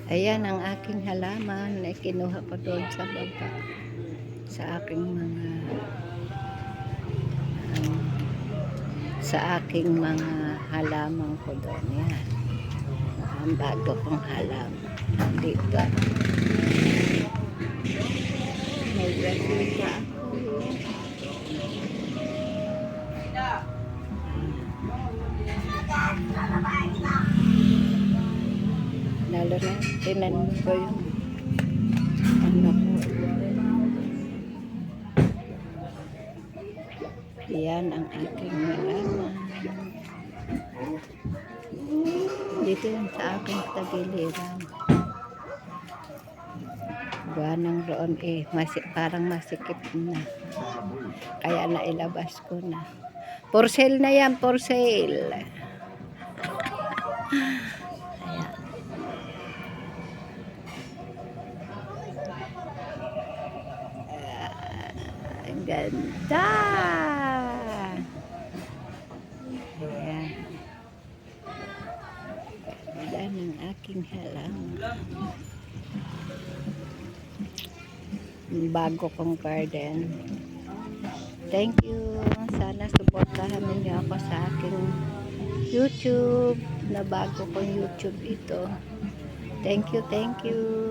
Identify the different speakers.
Speaker 1: Ayan ang aking halaman na kinuha ko doon sa baba. Sa aking um, halaman ko doon. Yan. Ang bago kong halaman. Dito. May grasita ako. Lalo na, tinanim ko yung ano ko. Yan ang aking halaman. Dito yan sa aking tagiliran. Buwanang roon parang masikip na. Kaya nailabas ko na. For sale na yan, for sale. Ayan. Ang ganda. Ayan. Ganda ng aking halaman. Bago kong garden. Thank you. Sana suportahan niyo ako sa aking YouTube na bago kong YouTube ito. Thank you, thank you.